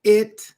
It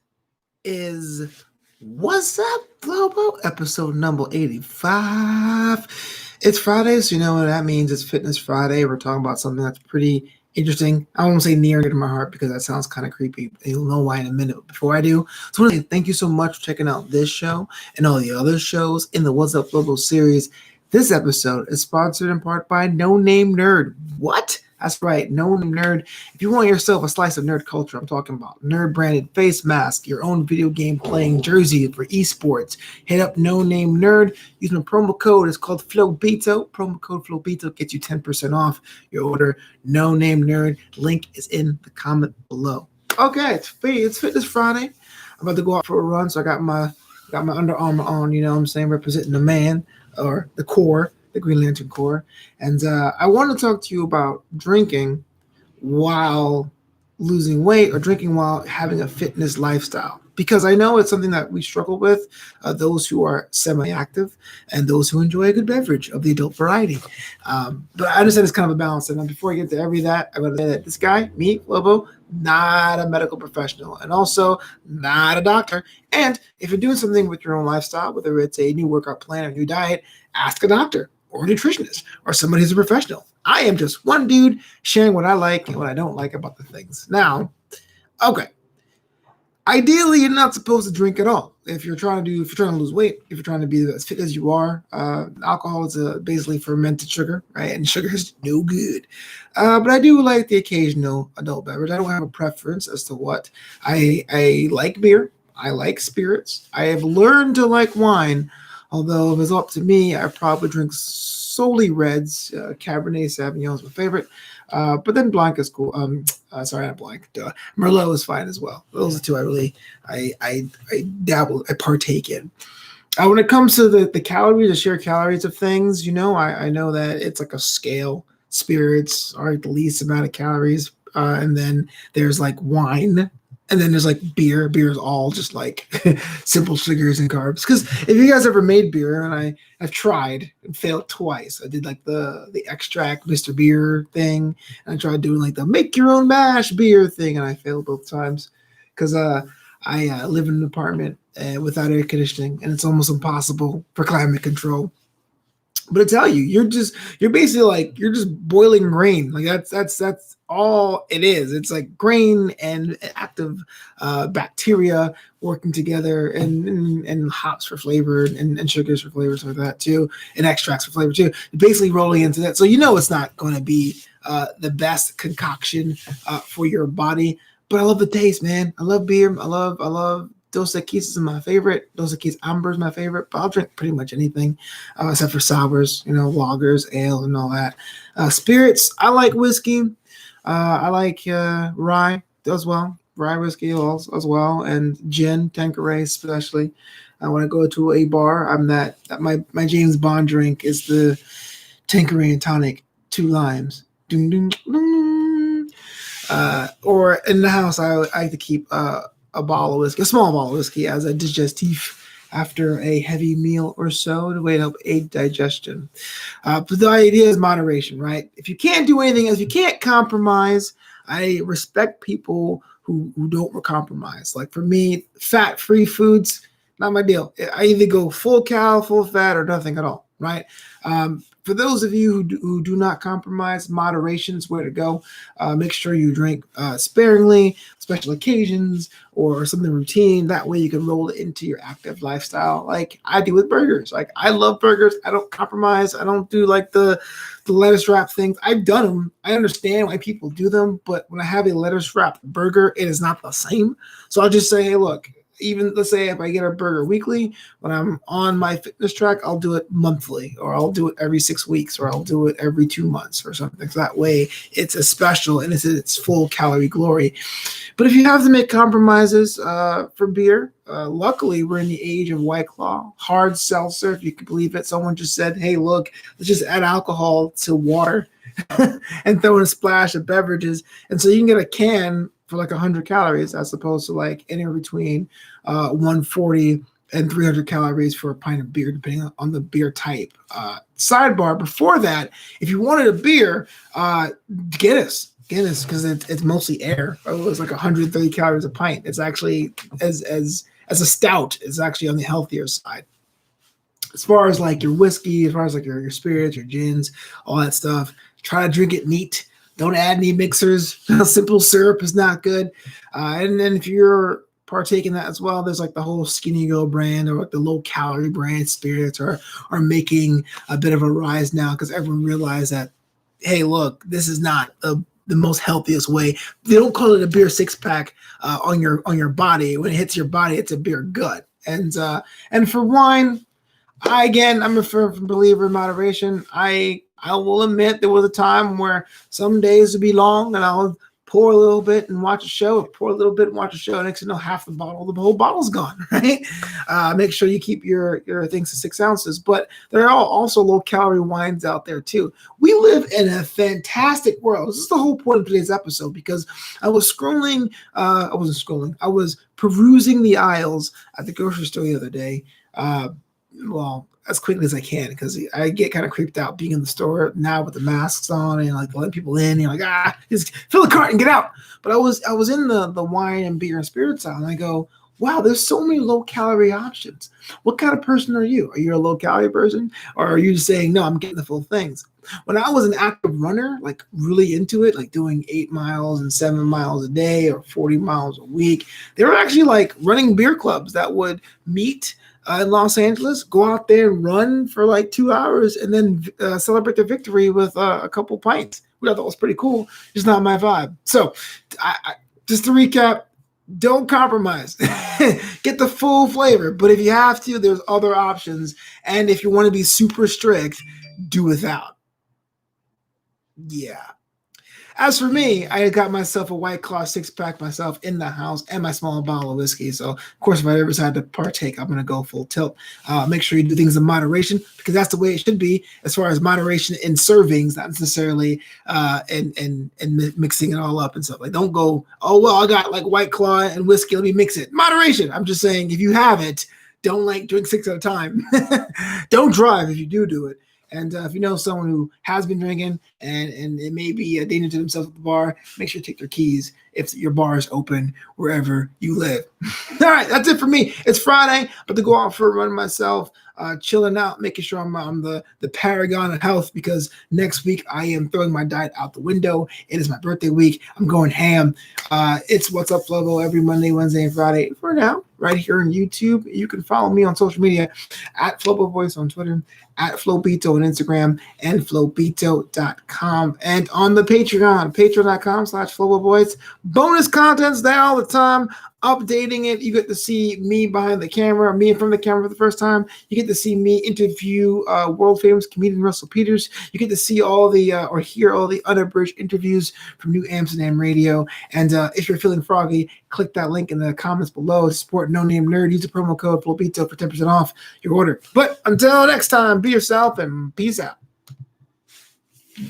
is Wassup Flobo, episode number 85. It's Friday, so you know what that means. It's Fitness Friday. We're talking about something that's pretty interesting. I won't say near and dear to my heart because that sounds kind of creepy. You'll know why in a minute. Before I do, so I want to say thank you so much for checking out this show and all the other shows in the Wassup Flobo series. This episode is sponsored in part by No Name Nerd. What? That's right, No Name Nerd. If you want yourself a slice of nerd culture, I'm talking about nerd branded face mask, your own video game playing jersey for esports, hit up No Name Nerd. Use my promo code. It's called Flobito. Promo code Flobito gets you 10% off your order. No Name Nerd. Link is in the comment below. Okay, it's Fitness Friday. I'm about to go out for a run, so I got my Under Armour on. You know what I'm saying, representing the man or the core. The Green Lantern Corps. And I want to talk to you about drinking while losing weight or drinking while having a fitness lifestyle. Because I know it's something that we struggle with, those who are semi-active and those who enjoy a good beverage of the adult variety. But I understand it's kind of a balance. And before I get to that, I got to say that this guy, me, Lobo, not a medical professional and also not a doctor. And if you're doing something with your own lifestyle, whether it's a new workout plan or new diet, ask a doctor or a nutritionist or somebody who's a professional. I am just one dude sharing what I like and what I don't like about the things. Now, okay. Ideally, you're not supposed to drink at all. If you're trying to lose weight, if you're trying to be as fit as you are, alcohol is basically fermented sugar, right? And sugar is no good. But I do like the occasional adult beverage. I don't have a preference as to what. I like beer. I like spirits. I have learned to like wine. Although if it's up to me, I probably drink solely reds. Cabernet Sauvignon is my favorite. But then Blanc is cool. Sorry, not Blanc. Merlot is fine as well. Those are two I dabble, I partake in. When it comes to the calories, the sheer calories of things, you know, I know that it's like a scale. Spirits are the least amount of calories. And then there's like wine. And then there's like beer. Beer is all just like simple sugars and carbs. Because if you guys ever made beer, and I've tried and failed twice. I did like the extract Mr. Beer thing. And I tried doing like the make your own mash beer thing. And I failed both times. Because I live in an apartment without air conditioning. And it's almost impossible for climate control. But I tell you, you're basically like, you're just boiling grain. Like that's all it is. It's like grain and active bacteria working together and hops for flavor and sugars for flavors like that too, and extracts for flavor too. Basically rolling into that. So you know it's not going to be the best concoction for your body. But I love the taste, man. I love beer. I love Dos Equis is my favorite. Dos Equis Amber is my favorite, but I'll drink pretty much anything except for sours, you know, lagers, ale, and all that. Spirits, I like whiskey. I like rye as well, rye whiskey as well, and gin, Tanqueray especially. When I go to a bar, my James Bond drink is the Tanqueray and tonic, 2 limes. Ding, ding, ding. Or in the house, I like to keep a bottle of whiskey, a small bottle of whiskey, as a digestif after a heavy meal or so to help aid digestion. But the idea is moderation, right? If you can't do anything else, you can't compromise. I respect people who don't compromise. Like for me, fat-free foods, not my deal. I either go full cal, full fat, or nothing at all, right? For those of you who do not compromise, moderation is where to go. Make sure you drink sparingly, special occasions, or something routine. That way you can roll it into your active lifestyle like I do with burgers. Like I love burgers. I don't compromise. I don't do like the lettuce wrap things. I've done them. I understand why people do them, but when I have a lettuce wrap burger, it is not the same. So I'll just say, hey, look, even let's say if I get a burger weekly, when I'm on my fitness track, I'll do it monthly, or I'll do it every 6 weeks, or I'll do it every 2 months or something. So that way it's a special and it's its full calorie glory. But if you have to make compromises for beer, luckily we're in the age of White Claw, hard seltzer, if you can believe it. Someone just said, hey, look, let's just add alcohol to water and throw in a splash of beverages. And so you can get a can for like 100 calories as opposed to like anywhere between 140 and 300 calories for a pint of beer, depending on the beer type. Sidebar, before that, if you wanted a beer, Guinness. Guinness, because it's mostly air. Oh, it's like 130 calories a pint. It's actually as a stout, it's actually on the healthier side. As far as like your whiskey, as far as like your spirits, your gins, all that stuff, try to drink it neat. Don't add any mixers. Simple syrup is not good. And then if you're partaking that as well, there's like the whole Skinny Girl brand or like the low calorie brand spirits are making a bit of a rise now because everyone realized that, hey, look, this is not the most healthiest way. They don't call it a beer six pack on your body. When it hits your body, it's a beer gut. And for wine, I'm a firm believer in moderation. I will admit there was a time where some days would be long and I'll pour a little bit and watch a show, pour a little bit and watch a show. Next thing you know, half the whole bottle's gone, right? Make sure you keep your things to 6 ounces. But there are also low calorie wines out there too. We live in a fantastic world. This is the whole point of today's episode because I was scrolling. I wasn't scrolling. I was perusing the aisles at the grocery store the other day. Well, as quickly as I can because I get kind of creeped out being in the store now with the masks on and like letting people in. And you're like, just fill the cart and get out. But I was in the wine and beer and spirits aisle, and I go, wow, there's so many low calorie options. What kind of person are you? Are you a low calorie person, or are you just saying no? I'm getting the full things. When I was an active runner, like really into it, like doing 8 miles and 7 miles a day or 40 miles a week, there were actually like running beer clubs that would meet in Los Angeles, go out there and run for like 2 hours and then celebrate the victory with a couple pints. We thought that was pretty cool. Just not my vibe. So just to recap, don't compromise. Get the full flavor. But if you have to, there's other options. And if you want to be super strict, do without. Yeah. As for me, I got myself a White Claw 6-pack myself in the house and my small bottle of whiskey. So, of course, if I ever decide to partake, I'm going to go full tilt. Make sure you do things in moderation because that's the way it should be as far as moderation in servings, not necessarily in mixing it all up and stuff. Like, don't go, oh, well, I got like White Claw and whiskey. Let me mix it. Moderation. I'm just saying if you have it, don't like drink 6 at a time. Don't drive if you do it. And if you know someone who has been drinking and it may be a danger to themselves at the bar, make sure to take their keys if your bar is open wherever you live. All right, that's it for me. It's Friday, but to go out for a run myself, chilling out, making sure I'm the paragon of health because next week I am throwing my diet out the window. It is my birthday week. I'm going ham. It's Wassup Flobo every Monday, Wednesday, and Friday for now, right here on YouTube. You can follow me on social media at Flobo Voice on Twitter, at Flobito on Instagram, and Flobito.com. And on the Patreon, patreon.com/FloboVoice. Bonus contents there all the time, updating it. You get to see me behind the camera, me in front of the camera for the first time. You get to see me interview world famous comedian Russell Peters. You get to see all the or hear all the unabridged interviews from New Amsterdam Radio. And if you're feeling froggy, click that link in the comments below to support No Name Nerd. Use the promo code Flobito for 10% off your order. But until next time, be yourself and peace out.